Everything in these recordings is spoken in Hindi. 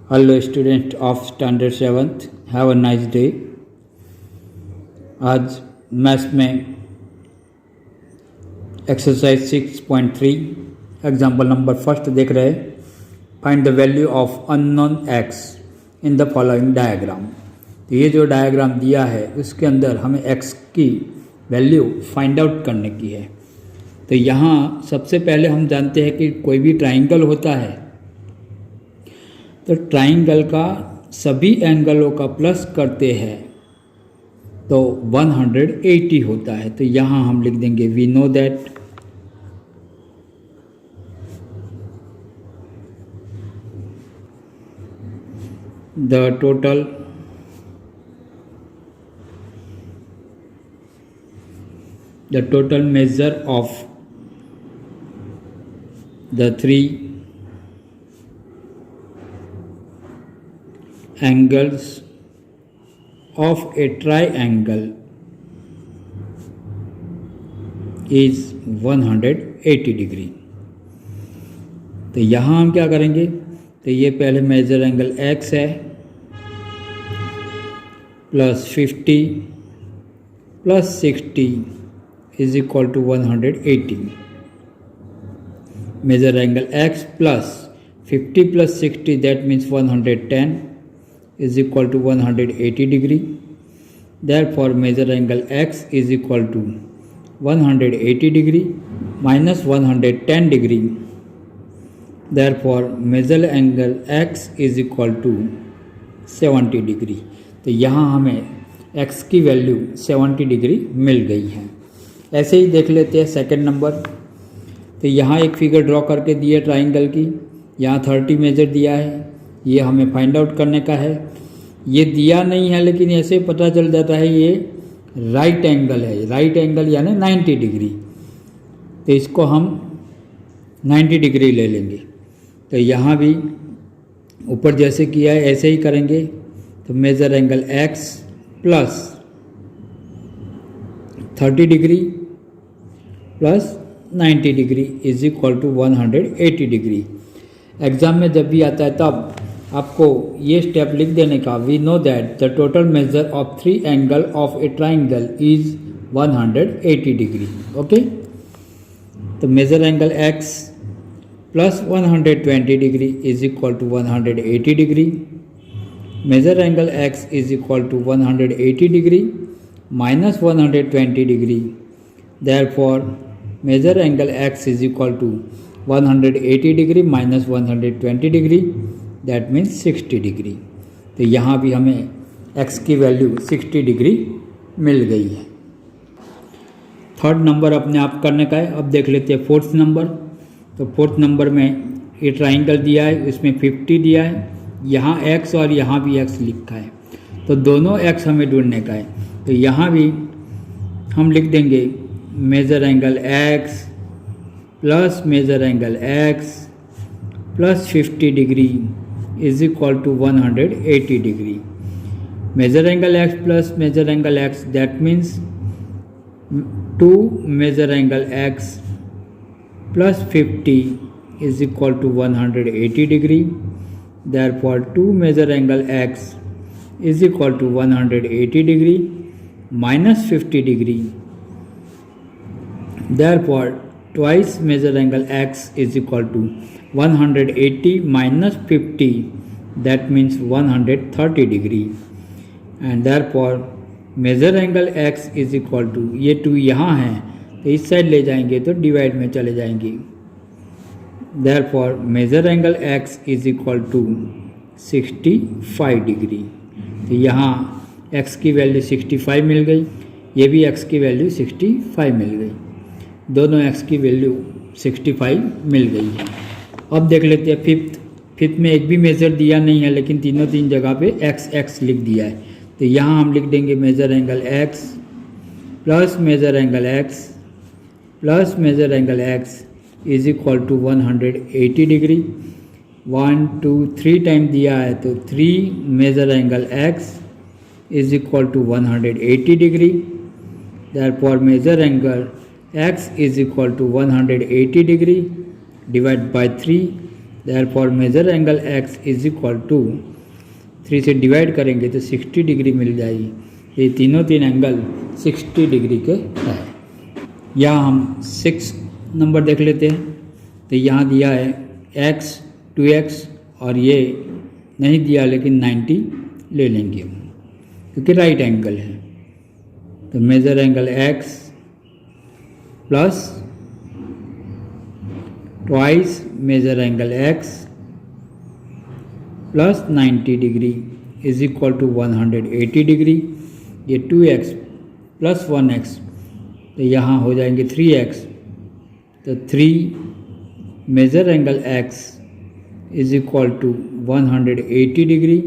Hello student of standard 7th, have a nice day. आज मैथ्स में एक्सरसाइज 6.3 एग्जाम्पल नंबर फर्स्ट देख रहे हैं। Find the value of unknown x in the following diagram. तो ये जो डायग्राम दिया है उसके अंदर हमें एक्स की वैल्यू फाइंड आउट करने की है। तो यहाँ सबसे पहले हम जानते हैं कि कोई भी ट्राइंगल होता है तो ट्राइंगल का सभी एंगलों का प्लस करते हैं तो 180 होता है। तो यहाँ हम लिख देंगे we know that the total measure of the three angles of a triangle is 180 degree. तो यहाँ हम क्या करेंगे, तो ये पहले मेजर एंगल x है plus 50 plus 60 is equal to 180। Measure angle x plus 50 plus 60 that means 110 is equal to 180 degree. Therefore, measure angle x is equal to 180 degree minus 110 degree. Therefore, measure angle x is equal to 70 degree. तो यहाँ हमें x की वैल्यू 70 डिग्री मिल गई है। ऐसे ही देख लेते हैं सेकंड नंबर। तो यहाँ एक फिगर ड्रॉ करके दी है ट्राइंगल की, यहाँ 30 मेजर दिया है, ये हमें फाइंड आउट करने का है। ये दिया नहीं है लेकिन ऐसे पता चल जाता है ये राइट एंगल है, राइट एंगल यानी 90 डिग्री। तो इसको हम 90 डिग्री ले लेंगे। तो यहाँ भी ऊपर जैसे किया है ऐसे ही करेंगे। तो measure angle x plus 30 degree plus 90 degree is equal to 180 degree. Exam में जब भी आता है तब आपको ये स्टेप लिख देने का, we know that the total measure of three angle of a triangle is 180 degree. Okay, तो मेजर एंगल x प्लस 120 degree is equal to 180 degree. Measure angle x is equal to 180 degree minus 120 degree. Therefore measure angle x is equal to 180 degree minus 120 degree that means 60 degree. तो यहाँ भी हमें x की वैल्यू 60 डिग्री मिल गई है। थर्ड नंबर अपने आप करने का है। अब देख लेते हैं फोर्थ नंबर। तो फोर्थ नंबर में ये ट्राइंगल दिया है, इसमें 50 दिया है, यहाँ x और यहाँ भी x लिखा है। तो दोनों x हमें ढूंढने का है। तो यहाँ भी हम लिख देंगे measure angle x plus measure angle x plus 50 degree is equal to 180 degree. Measure angle x plus measure angle x that means 2 measure angle x plus 50 is equal to 180 degree. Therefore 2 measure angle x is equal to 180 degree minus 50 degree. Therefore twice measure angle x is equal to 180 minus 50 that means 130 degree and therefore measure angle x is equal to, ये 2 यहाँ है तो इस साइड ले जाएंगे तो डिवाइड में चले जाएंगे। therefore measure angle x is equal to 65 degree. तो यहाँ x की वैल्यू 65 मिल गई, ये भी x की वैल्यू 65 मिल गई, दोनों x की वैल्यू 65 मिल गई है। अब देख लेते हैं फिफ्थ में एक भी मेजर दिया नहीं है लेकिन तीन जगह पे x लिख दिया है। तो यहाँ हम लिख देंगे measure angle x plus measure angle x plus measure angle x is equal to 180 degree. 1 2 3 time दिया है तो 3 measure angle x is equal to 180 degree. Therefore measure angle x is equal to 180 degree divide by 3 therefore measure angle x is equal to 3 से डिवाइड करेंगे तो 60 डिग्री मिल जाएगी। ये तीन एंगल 60 डिग्री के हैं। यहाँ हम 6 नंबर देख लेते हैं। तो यहाँ दिया है x 2x और ये नहीं दिया लेकिन 90 ले लेंगे हम क्योंकि राइट एंगल है। तो measure angle x plus twice measure angle x plus 90 degree is equal to 180 degree. ये 2x प्लस 1x तो यहाँ हो जाएंगे 3x। तो 3 measure angle x is equal to 180 degree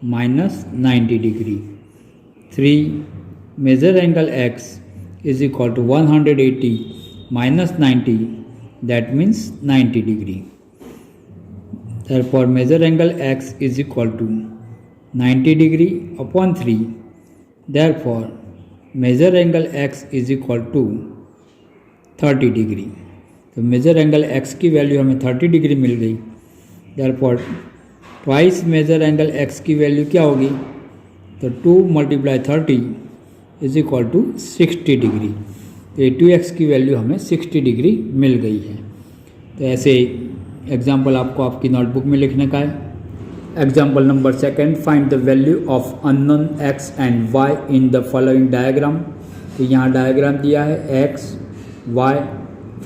minus 90 degree. 3 measure angle x is equal to 180 minus 90 that means 90 degree. Therefore measure angle x is equal to 90 degree upon 3. Therefore measure angle x is equal to 30 degree. तो measure angle x की वैल्यू हमें 30 डिग्री मिल गई। Therefore twice measure angle x की वैल्यू क्या होगी? तो 2 × 30 is equal to 60 डिग्री। तो ये 2x की वैल्यू हमें 60 डिग्री मिल गई है। तो ऐसे एग्जाम्पल आपको आपकी नोटबुक में लिखने का है। Example number 2, find the value of unknown x and y in the following diagram. तो यहाँ डायग्राम दिया है x, y,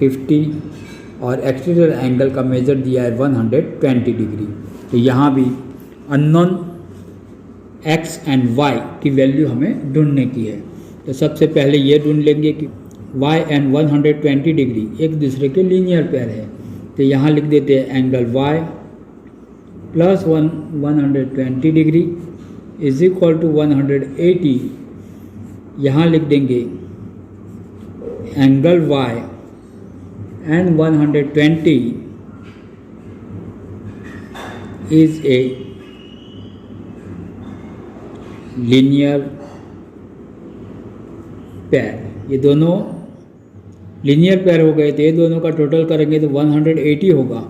50 और एक्सटीरियर एंगल का मेजर दिया है 120 डिग्री। तो यहाँ भी अननोन x एंड y की वैल्यू हमें ढूंढने की है। तो सबसे पहले ये ढूंढ लेंगे कि y एंड 120 डिग्री एक दूसरे के लीनियर पेयर है। तो यहाँ लिख देते हैं angle y plus 120 degree is equal to 180। यहाँ लिख देंगे angle y and 120 is a linear pair. ये दोनों लीनियर पेयर हो गए। तो ये दोनों का टोटल करेंगे तो 180 होगा।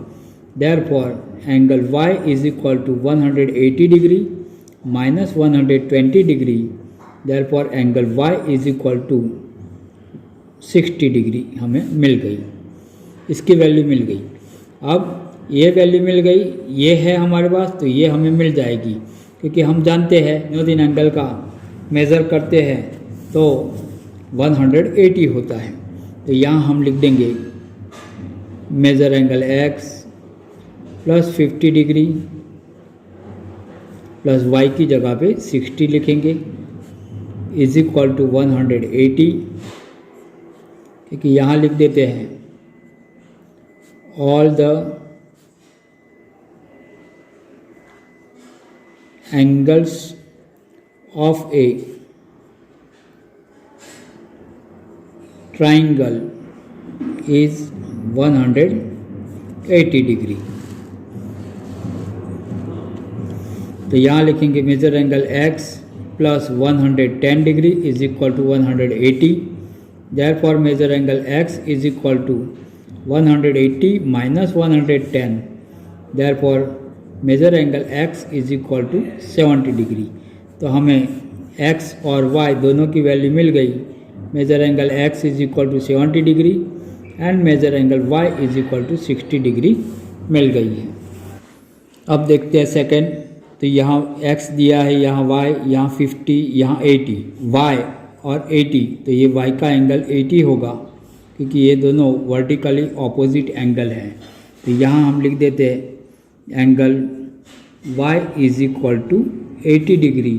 Therefore angle y is equal to 180 degree minus 120 degree. Therefore angle y is equal to 60 degree हमें मिल गई। इसकी वैल्यू मिल गई। अब ये वैल्यू मिल गई, ये है हमारे पास, तो ये हमें मिल जाएगी क्योंकि हम जानते हैं तीन एंगल का मेज़र करते हैं तो 180 होता है। तो यहाँ हम लिख देंगे measure angle x plus 50 degree plus y की जगह पे 60 लिखेंगे इज इक्वल टू 180। क्योंकि यहाँ लिख देते हैं all the angles of a triangle is 180 degree. तो यहाँ लिखेंगे measure angle x plus 110 degree is equal to 180। Therefore measure angle x is equal to 180 minus 110। Therefore measure angle x is equal to 70 degree. तो हमें x और y दोनों की वैल्यू मिल गई। Measure angle x is equal to 70 degree and measure angle y is equal to 60 degree मिल गई है। अब देखते हैं सेकंड। तो यहाँ x दिया है, यहाँ y, यहाँ 50, यहाँ 80, y और 80। तो ये y का एंगल 80 होगा क्योंकि ये दोनों वर्टिकली ऑपोजिट एंगल हैं। तो यहाँ हम लिख देते हैं angle y is equal to 80 degree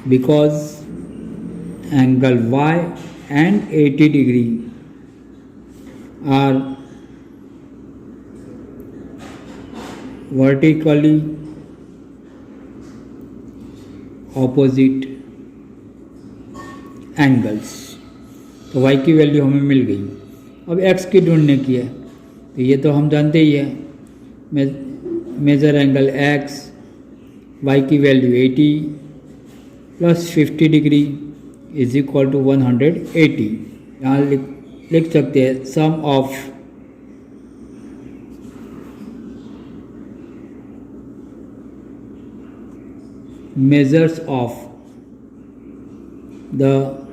because angle y and 80 degree are vertically opposite angles। तो y की वैल्यू हमें मिल गई। अब x की ढूंढने की है। तो ये तो हम जानते ही है, मेजर एंगल x, y की value 80 plus 50 degree is equal to 180। यहाँ लिख सकते हैं sum of measures of the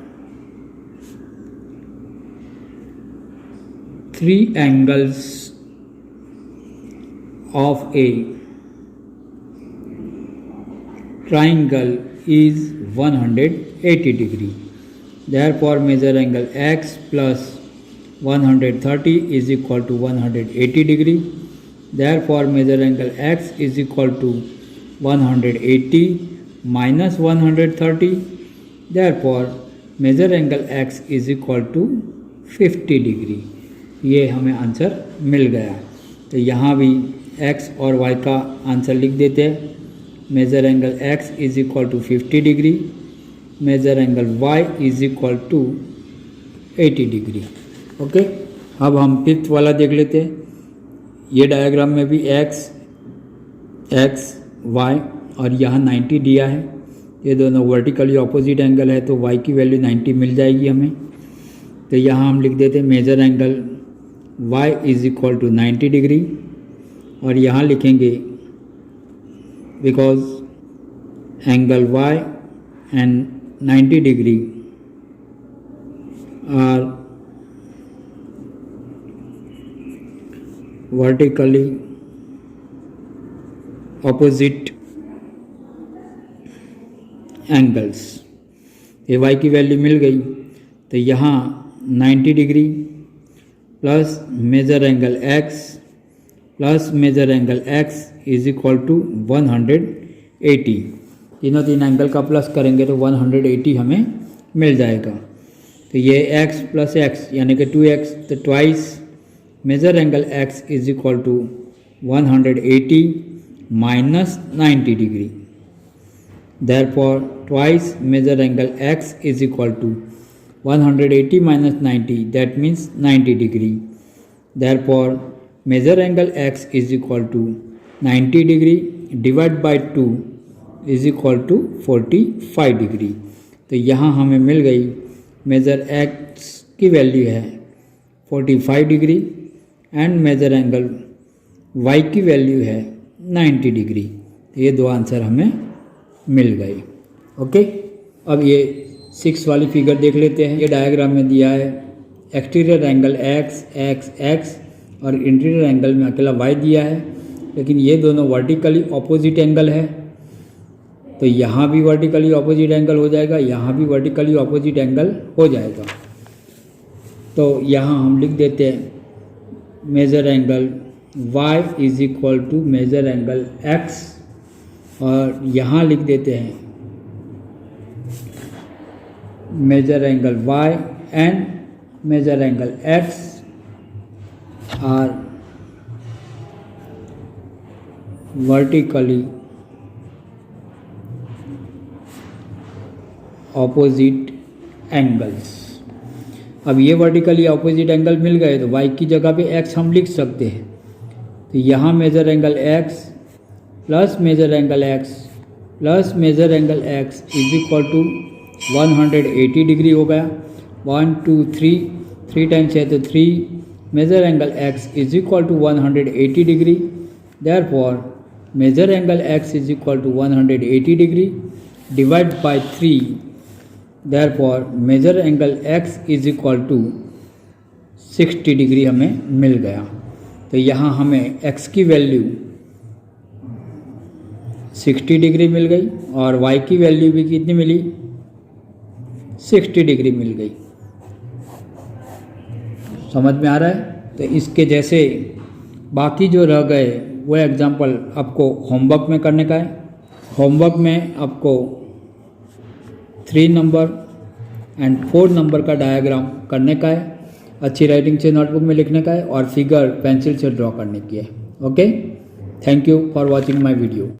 three angles of a triangle is 180 degree. Therefore, measure angle x plus 130 is equal to 180 degree. Therefore, measure angle x is equal to 180 minus 130. Therefore, measure angle x is equal to 50 degree. ये हमें आंसर मिल गया। तो यहाँ भी x और y का आंसर लिख देते हैं। Measure angle x is equal to 50 degree, measure angle y is equal to 80 degree. Okay, अब हम फिफ्थ वाला देख लेते हैं। ये डायग्राम में भी x, y और यहाँ 90 दिया है। ये दोनों वर्टिकली ऑपोजिट एंगल है, तो y की वैल्यू 90 मिल जाएगी हमें। तो यहाँ हम लिख देते हैं measure angle y is equal to 90 degree, और यहाँ लिखेंगे because angle y and 90 degree are vertically opposite angles. ये y की वैल्यू मिल गई, तो यहाँ 90 degree plus measure angle x plus measure angle x is equal to 180। तीनों एंगल का प्लस करेंगे तो 180 हमें मिल जाएगा। तो ये x प्लस x यानी कि 2x, तो twice measure angle x is equal to 180 minus 90 degree. Therefore twice measure angle x is equal to 180 minus 90, that means 90 degree. Therefore, measure angle x is equal to 90 degree divided by 2 is equal to 45 degree. तो यहाँ हमें मिल गई मेजर x की वैल्यू है 45 degree and measure angle y की वैल्यू है 90 डिग्री। तो ये दो आंसर हमें मिल गए। ओके, अब ये 6 वाली फिगर देख लेते हैं। ये डायग्राम में दिया है एक्सटीरियर एंगल x और इंटीरियर एंगल में अकेला y दिया है, लेकिन ये दोनों वर्टिकली ऑपोजिट एंगल है। तो यहाँ भी वर्टिकली ऑपोजिट एंगल हो जाएगा, यहाँ भी वर्टिकली ऑपोजिट एंगल हो जाएगा। तो यहाँ हम लिख देते हैं measure angle y is equal to measure angle x, और यहाँ लिख देते हैं measure angle y and measure angle x are vertically opposite angles। अब ये वर्टिकली ऑपोजिट एंगल मिल गए तो y की जगह पे x हम लिख सकते हैं। तो यहाँ measure angle x plus measure angle x plus measure angle x is equal to 180 degree हो गया। 1 2 3 टाइम्स है तो 3 measure angle x is equal to 180 degree. Therefore measure angle x is equal to 180 degree divide by 3। Therefore measure angle x is equal to 60 degree हमें मिल गया। तो यहाँ हमें x की वैल्यू 60 डिग्री मिल गई और y की वैल्यू भी कितनी मिली, 60 डिग्री मिल गई। समझ में आ रहा है? तो इसके जैसे बाकी जो रह गए वो एग्जाम्पल आपको होमवर्क में करने का है। होमवर्क में आपको 3 नंबर एंड 4 नंबर का डायग्राम करने का है, अच्छी राइटिंग से नोटबुक में लिखने का है और फिगर पेंसिल से ड्रॉ करने की है। Okay, thank you for watching my video.